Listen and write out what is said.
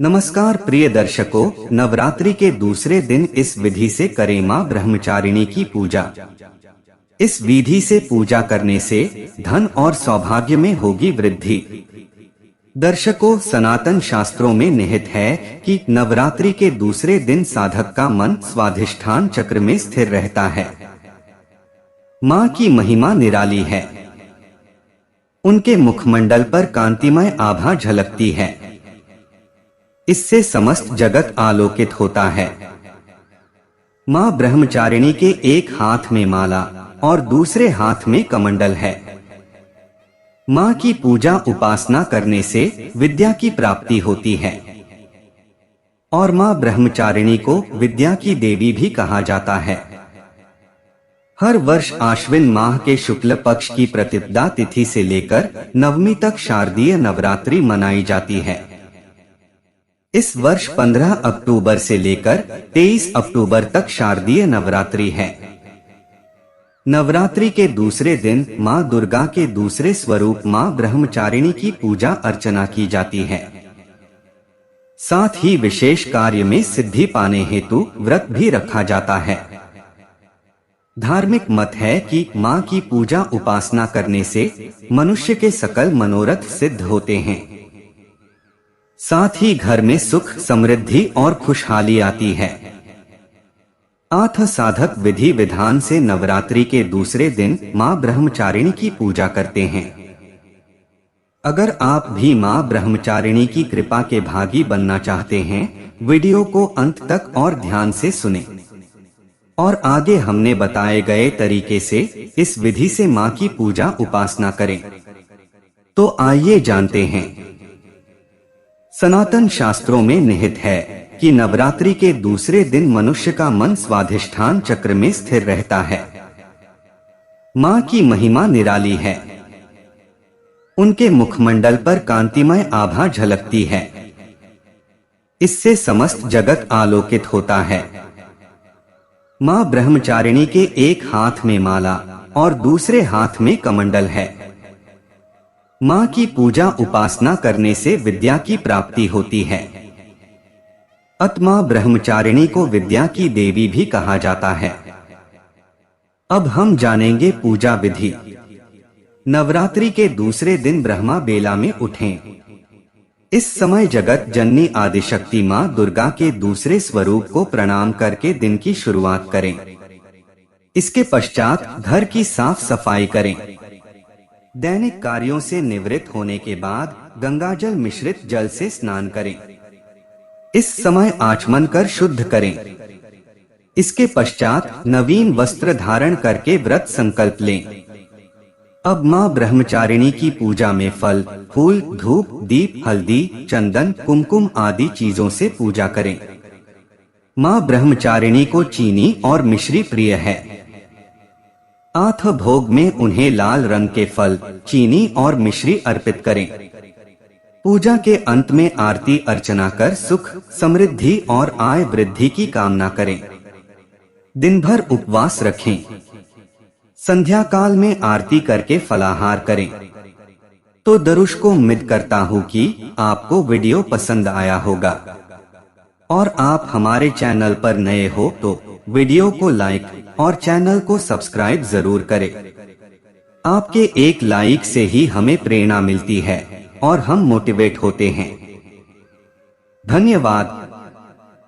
नमस्कार प्रिय दर्शकों, नवरात्रि के दूसरे दिन इस विधि से करें मां ब्रह्मचारिणी की पूजा। इस विधि से पूजा करने से धन और सौभाग्य में होगी वृद्धि। दर्शकों, सनातन शास्त्रों में निहित है कि नवरात्रि के दूसरे दिन साधक का मन स्वाधिष्ठान चक्र में स्थिर रहता है। मां की महिमा निराली है। उनके मुखमंडल पर कांतिमय आभा झलकती है। इससे समस्त जगत आलोकित होता है। मां ब्रह्मचारिणी के एक हाथ में माला और दूसरे हाथ में कमंडल है। मां की पूजा उपासना करने से विद्या की प्राप्ति होती है और मां ब्रह्मचारिणी को विद्या की देवी भी कहा जाता है। हर वर्ष आश्विन माह के शुक्ल पक्ष की प्रतिपदा तिथि से लेकर नवमी तक शारदीय नवरात्रि मनाई जाती है। इस वर्ष 15 अक्टूबर से लेकर 23 अक्टूबर तक शारदीय नवरात्रि है। नवरात्रि के दूसरे दिन मां दुर्गा के दूसरे स्वरूप मां ब्रह्मचारिणी की पूजा अर्चना की जाती है। साथ ही विशेष कार्य में सिद्धि पाने हेतु व्रत भी रखा जाता है। धार्मिक मत है कि मां की पूजा उपासना करने से मनुष्य के सकल मनोरथ सिद्ध होते हैं। साथ ही घर में सुख, समृद्धि और खुशहाली आती है। आठ साधक विधि विधान से नवरात्रि के दूसरे दिन मां ब्रह्मचारिणी की पूजा करते हैं। अगर आप भी मां ब्रह्मचारिणी की कृपा के भागी बनना चाहते हैं, वीडियो को अंत तक और ध्यान से सुनें और आगे हमने बताए गए तरीके से इस विधि से मां की पूजा उपासना करें। तो आइए जानते हैं। सनातन शास्त्रों में निहित है कि नवरात्रि के दूसरे दिन मनुष्य का मन स्वाधिष्ठान चक्र में स्थिर रहता है। मां की महिमा निराली है। उनके मुखमंडल पर कांतिमय आभा झलकती है। इससे समस्त जगत आलोकित होता है। मां ब्रह्मचारिणी के एक हाथ में माला और दूसरे हाथ में कमंडल है। मां की पूजा उपासना करने से विद्या की प्राप्ति होती है। अत मां ब्रह्मचारिणी को विद्या की देवी भी कहा जाता है। अब हम जानेंगे पूजा विधि। नवरात्रि के दूसरे दिन ब्रह्मा बेला में उठें। इस समय जगत जननी आदिशक्ति मां दुर्गा के दूसरे स्वरूप को प्रणाम करके दिन की शुरुआत करें। इसके पश्चात घर की साफ सफाई करें। दैनिक कार्यों से निवृत्त होने के बाद गंगाजल मिश्रित जल से स्नान करें। इस समय आचमन कर शुद्ध करें। इसके पश्चात नवीन वस्त्र धारण करके व्रत संकल्प लें। अब मां ब्रह्मचारिणी की पूजा में फल, फूल, धूप, दीप, हल्दी, चंदन, कुमकुम आदि चीजों से पूजा करें। मां ब्रह्मचारिणी को चीनी और मिश्री प्रिय है। आठ भोग में उन्हें लाल रंग के फल, चीनी और मिश्री अर्पित करें। पूजा के अंत में आरती अर्चना कर सुख, समृद्धि और आय वृद्धि की कामना करें। दिन भर उपवास रखें। संध्या काल में आरती करके फलाहार करें। तो दर्शकों, उम्मीद करता हूँ कि आपको वीडियो पसंद आया होगा और आप हमारे चैनल पर नए हो तो वीडियो को लाइक और चैनल को सब्सक्राइब जरूर करें। आपके एक लाइक से ही हमें प्रेरणा मिलती है और हम मोटिवेट होते हैं। धन्यवाद।